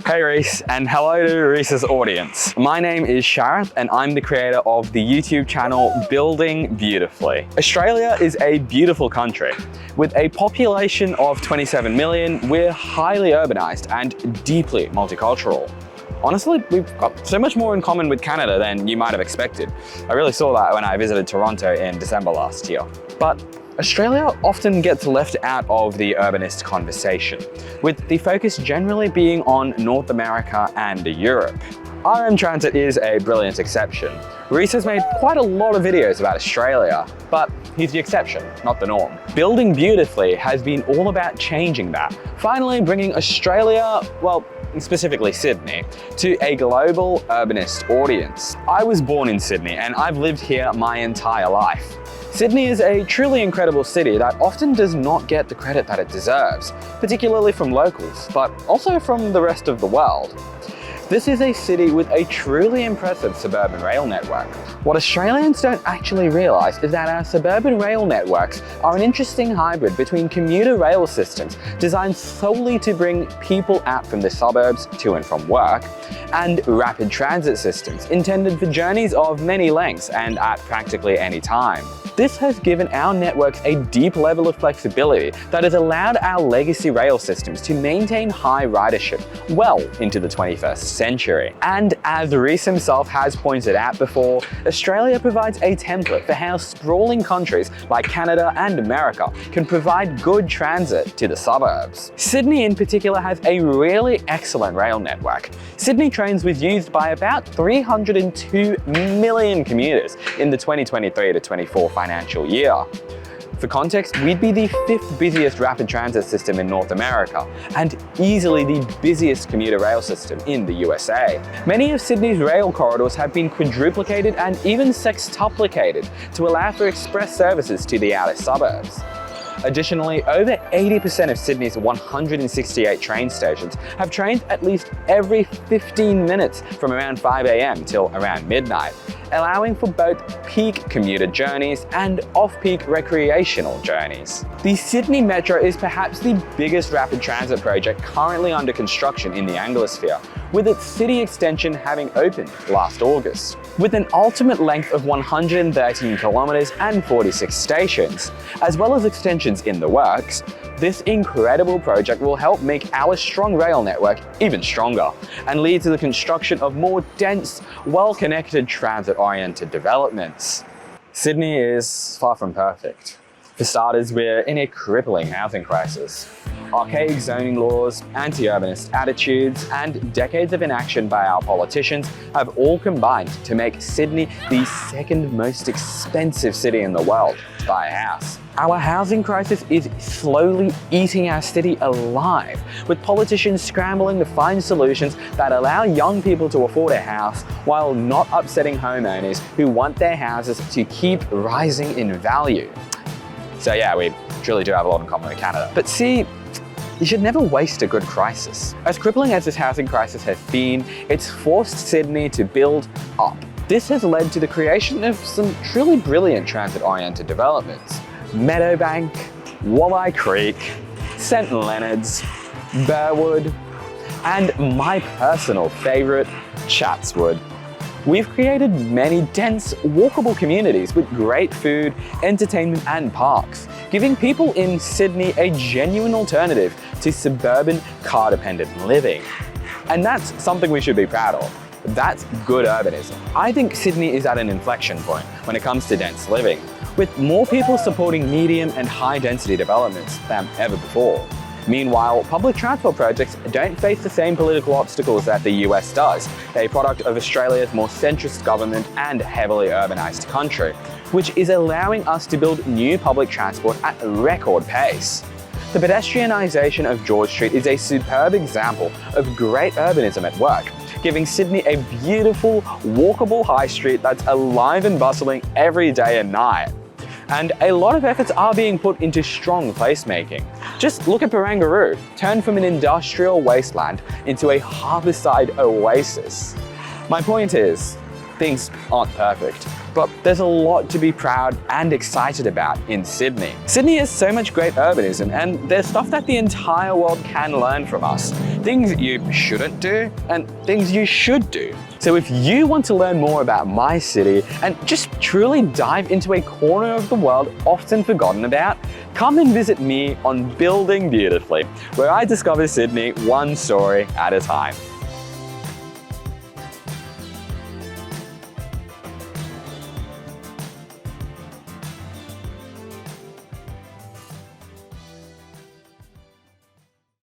Hey Reese, and hello to Reese's audience. My name is Sharath and I'm the creator of the YouTube channel Building Beautifully. Australia is a beautiful country. With a population of 27 million, we're highly urbanized and deeply multicultural. Honestly, we've got so much more in common with Canada than you might have expected. I really saw that when I visited Toronto in December last year. But Australia often gets left out of the urbanist conversation, with the focus generally being on North America and Europe. RM Transit is a brilliant exception. Reese has made quite a lot of videos about Australia, but he's the exception, not the norm. Building Beautifully has been all about changing that, finally bringing Australia, well, specifically Sydney, to a global urbanist audience. I was born in Sydney and I've lived here my entire life. Sydney is a truly incredible city that often does not get the credit that it deserves, particularly from locals, but also from the rest of the world. This is a city with a truly impressive suburban rail network. What Australians don't actually realise is that our suburban rail networks are an interesting hybrid between commuter rail systems designed solely to bring people out from the suburbs to and from work, and rapid transit systems intended for journeys of many lengths and at practically any time. This has given our networks a deep level of flexibility that has allowed our legacy rail systems to maintain high ridership well into the 21st century. And as Reese himself has pointed out before, Australia provides a template for how sprawling countries like Canada and America can provide good transit to the suburbs. Sydney in particular has a really excellent rail network. Sydney Trains was used by about 302 million commuters in the 2023 to 24 financial year. For context, we'd be the 5th busiest rapid transit system in North America and easily the busiest commuter rail system in the USA. Many of Sydney's rail corridors have been quadruplicated and even sextuplicated to allow for express services to the outer suburbs. Additionally, over 80% of Sydney's 168 train stations have trains at least every 15 minutes from around 5 AM till around midnight, allowing for both peak commuter journeys and off-peak recreational journeys. The Sydney Metro is perhaps the biggest rapid transit project currently under construction in the Anglosphere, with its city extension having opened last August. With an ultimate length of 113 kilometres and 46 stations, as well as extensions in the works, this incredible project will help make our strong rail network even stronger and lead to the construction of more dense, well-connected transit-oriented developments. Sydney is far from perfect. For starters, we're in a crippling housing crisis. Archaic zoning laws, anti-urbanist attitudes, and decades of inaction by our politicians have all combined to make Sydney the second most expensive city in the world to buy a house. Our housing crisis is slowly eating our city alive, with politicians scrambling to find solutions that allow young people to afford a house while not upsetting homeowners who want their houses to keep rising in value. So yeah, we truly do have a lot in common with Canada. But see, you should never waste a good crisis. As crippling as this housing crisis has been, it's forced Sydney to build up. This has led to the creation of some truly brilliant transit-oriented developments. Meadowbank, Walleye Creek, St Leonards, Burwood, and my personal favourite, Chatswood. We've created many dense, walkable communities with great food, entertainment and parks, giving people in Sydney a genuine alternative to suburban, car-dependent living. And that's something we should be proud of. That's good urbanism. I think Sydney is at an inflection point when it comes to dense living, with more people supporting medium and high-density developments than ever before. Meanwhile, public transport projects don't face the same political obstacles that the US does, a product of Australia's more centrist government and heavily urbanised country, which is allowing us to build new public transport at a record pace. The pedestrianisation of George Street is a superb example of great urbanism at work, giving Sydney a beautiful, walkable high street that's alive and bustling every day and night. And a lot of efforts are being put into strong placemaking. Just look at Barangaroo, turned from an industrial wasteland into a harbourside oasis. My point is, things aren't perfect. But there's a lot to be proud and excited about in Sydney. Sydney has so much great urbanism, and there's stuff that the entire world can learn from us. Things you shouldn't do and things you should do. So if you want to learn more about my city and just truly dive into a corner of the world often forgotten about, come and visit me on Building Beautifully, where I discover Sydney one story at a time.